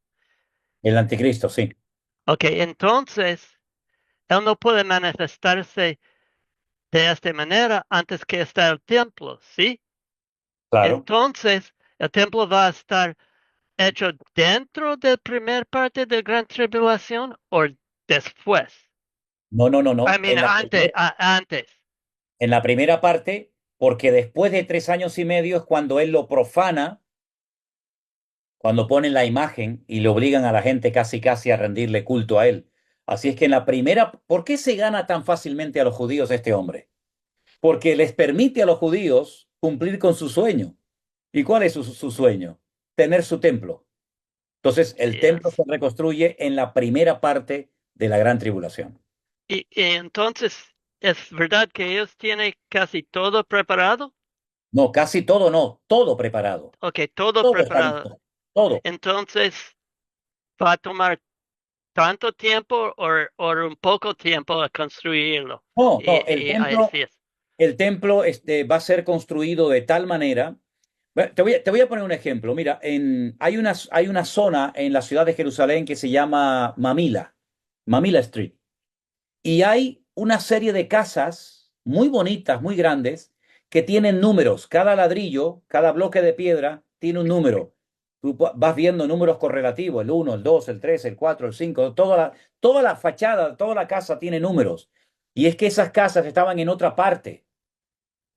El anticristo, sí. Ok, entonces él no puede manifestarse de esta manera antes que está el templo, ¿sí? Claro. Entonces, el templo va a estar hecho dentro de la primera parte de Gran Tribulación o después. No. Antes. En la primera parte, porque después de 3 años y medio es cuando él lo profana, cuando ponen la imagen y le obligan a la gente casi a rendirle culto a él. Así es que en la primera, ¿por qué se gana tan fácilmente a los judíos este hombre? Porque les permite a los judíos cumplir con su sueño. ¿Y cuál es su sueño? Tener su templo. Entonces, el templo se reconstruye en la primera parte de la Gran Tribulación. Y entonces, ¿es verdad que ellos tienen casi todo preparado? No, casi todo no, todo preparado. Ok, todo Todo preparado. está listo, todo. Entonces, ¿va a tomar tanto tiempo o un poco tiempo a construirlo? No, Así es. el templo va a ser construido de tal manera. Bueno, te voy a poner un ejemplo. Mira, hay una zona en la ciudad de Jerusalén que se llama Mamila Street. Y hay una serie de casas muy bonitas, muy grandes, que tienen números. Cada ladrillo, cada bloque de piedra tiene un número. Tú vas viendo números correlativos, el 1, el 2, el 3, el 4, el 5, toda la fachada, toda la casa tiene números. Y es que esas casas estaban en otra parte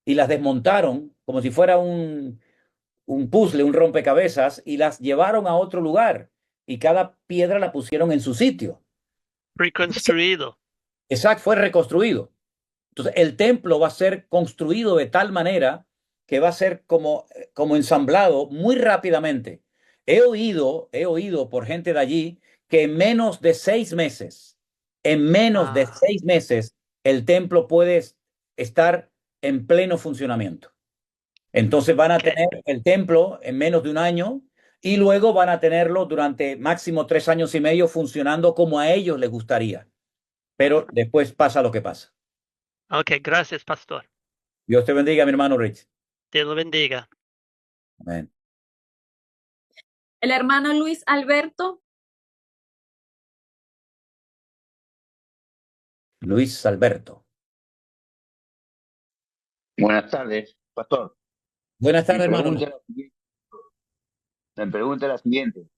y las desmontaron como si fuera un puzzle, un rompecabezas, y las llevaron a otro lugar. Y cada piedra la pusieron en su sitio. Reconstruido. Exacto, fue reconstruido. Entonces, el templo va a ser construido de tal manera que va a ser como ensamblado muy rápidamente. He oído por gente de allí que en menos de 6 meses, el templo puede estar en pleno funcionamiento. Entonces van a tener el templo en menos de un año y luego van a tenerlo durante máximo 3 años y medio funcionando como a ellos les gustaría. Pero después pasa lo que pasa. Ok, gracias, pastor. Dios te bendiga, mi hermano Rich. Dios lo bendiga. Amén. El hermano Luis Alberto. Luis Alberto. Buenas tardes, pastor. Buenas tardes, Mi hermano. pregunta es la siguiente.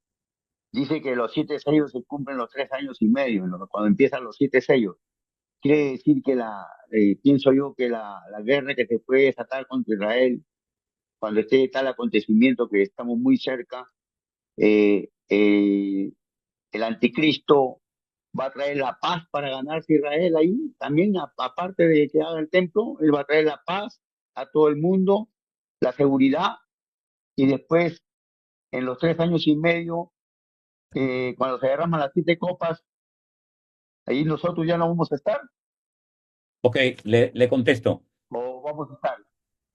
Dice que los 7 sellos se cumplen los 3 años y medio, ¿no? Cuando empiezan los 7 sellos. Quiere decir que pienso yo que la guerra que se puede desatar contra Israel, cuando esté tal acontecimiento que estamos muy cerca, el anticristo va a traer la paz para ganarse Israel ahí. También, aparte de que haga el templo, él va a traer la paz a todo el mundo, la seguridad, y después, en los 3 años y medio, cuando se derraman las 7 copas, ahí nosotros ya no vamos a estar. Ok, le contesto. ¿O vamos a estar?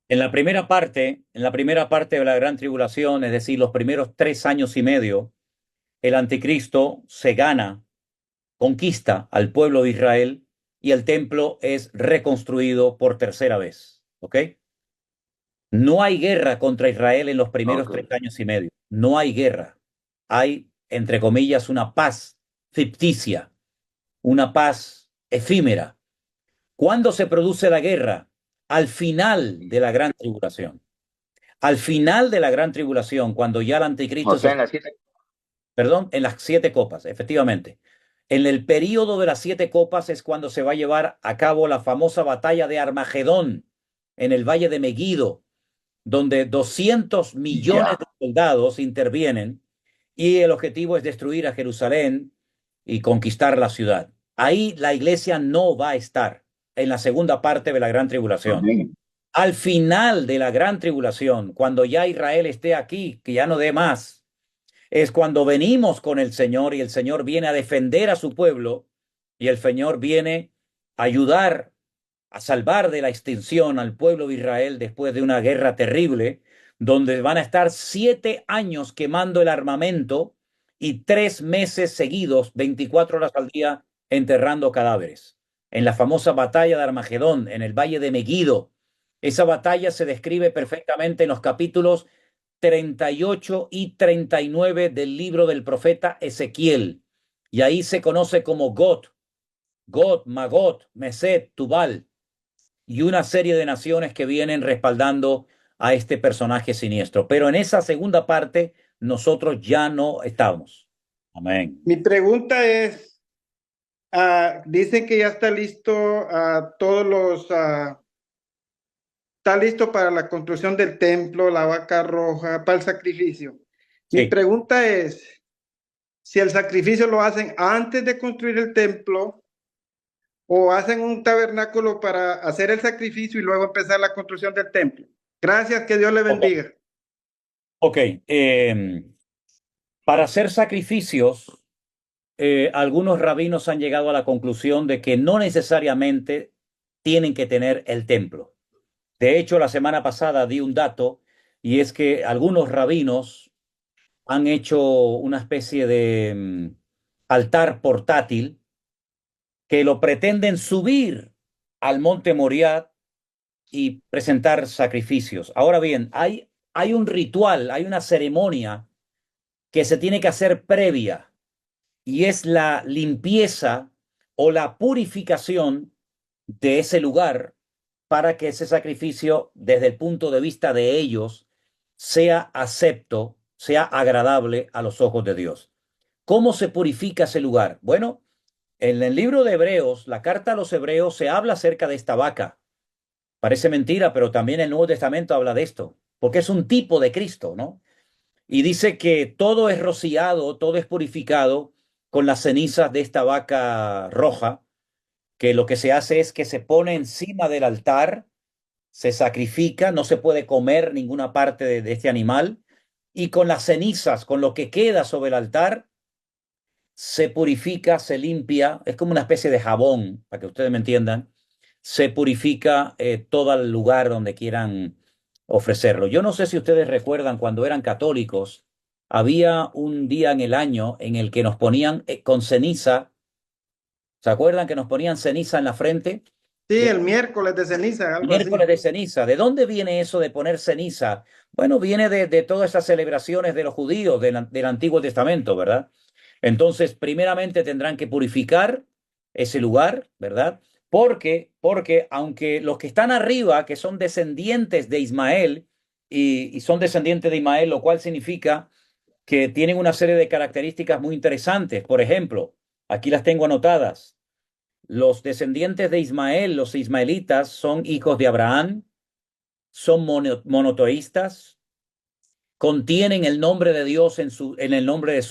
En la primera parte de la gran tribulación, es decir, los primeros 3 años y medio, el anticristo se gana, conquista al pueblo de Israel y el templo es reconstruido por tercera vez. ¿Ok? No hay guerra contra Israel en los primeros 3 años y medio. No hay guerra. Hay, entre comillas, una paz ficticia, una paz efímera. ¿Cuándo se produce la guerra? Al final de la gran tribulación. Al final de la gran tribulación, cuando ya el anticristo... O sea, en las 7. Perdón, en las 7 copas, efectivamente. En el período de las 7 copas es cuando se va a llevar a cabo la famosa batalla de Armagedón, en el valle de Meguido, donde 200 millones de soldados intervienen y el objetivo es destruir a Jerusalén y conquistar la ciudad. Ahí la iglesia no va a estar en la segunda parte de la gran tribulación. Amén. Al final de la gran tribulación, cuando ya Israel esté aquí, que ya no dé más, es cuando venimos con el Señor y el Señor viene a defender a su pueblo y el Señor viene a ayudar a salvar de la extinción al pueblo de Israel después de una guerra terrible, donde van a estar 7 años quemando el armamento y 3 meses seguidos, 24 horas al día, enterrando cadáveres. En la famosa batalla de Armagedón, en el valle de Meguido, esa batalla se describe perfectamente en los capítulos 38 y 39 del libro del profeta Ezequiel. Y ahí se conoce como Gog, Magot, Meset, Tubal, y una serie de naciones que vienen respaldando a este personaje siniestro. Pero en esa segunda parte nosotros ya no estamos. Amén. Mi pregunta es, dicen que ya está listo está listo para la construcción del templo, la vaca roja, para el sacrificio. Mi pregunta es, si el sacrificio lo hacen antes de construir el templo o hacen un tabernáculo para hacer el sacrificio y luego empezar la construcción del templo. Gracias, que Dios le bendiga. Ok, para hacer sacrificios, algunos rabinos han llegado a la conclusión de que no necesariamente tienen que tener el templo. De hecho, la semana pasada di un dato y es que algunos rabinos han hecho una especie de altar portátil que lo pretenden subir al monte Moriah y presentar sacrificios. Ahora bien, hay un ritual, hay una ceremonia que se tiene que hacer previa y es la limpieza o la purificación de ese lugar para que ese sacrificio, desde el punto de vista de ellos, sea acepto, sea agradable a los ojos de Dios. ¿Cómo se purifica ese lugar? Bueno, en el libro de Hebreos, la carta a los Hebreos, se habla acerca de esta vaca. Parece mentira, pero también el Nuevo Testamento habla de esto, porque es un tipo de Cristo, ¿no? Y dice que todo es rociado, todo es purificado con las cenizas de esta vaca roja, que lo que se hace es que se pone encima del altar, se sacrifica, no se puede comer ninguna parte de este animal, y con las cenizas, con lo que queda sobre el altar, se purifica, se limpia, es como una especie de jabón, para que ustedes me entiendan, se purifica todo el lugar donde quieran ofrecerlo. Yo no sé si ustedes recuerdan cuando eran católicos, había un día en el año en el que nos ponían con ceniza. ¿Se acuerdan que nos ponían ceniza en la frente? Sí, el miércoles de ceniza, algo Miércoles así. de ceniza. ¿De dónde viene eso de poner ceniza? Bueno, viene de todas esas celebraciones de los judíos del Antiguo Testamento, ¿verdad? Entonces, primeramente tendrán que purificar ese lugar, ¿verdad? Porque aunque los que están arriba, que son descendientes de Ismael, y son descendientes de Ismael, lo cual significa que tienen una serie de características muy interesantes. Por ejemplo, aquí las tengo anotadas. Los descendientes de Ismael, los ismaelitas, son hijos de Abraham, son monoteístas, contienen el nombre de Dios en el nombre de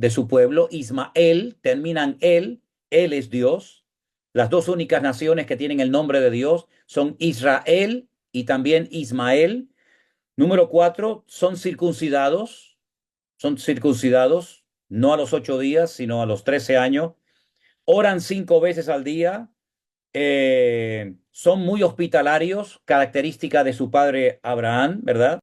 su pueblo. Ismael, terminan él es Dios. Las dos únicas naciones que tienen el nombre de Dios son Israel y también Ismael. Número 4, son circuncidados, no a los 8 días, sino a los 13 años. Oran 5 veces al día. Son muy hospitalarios, característica de su padre Abraham, ¿verdad?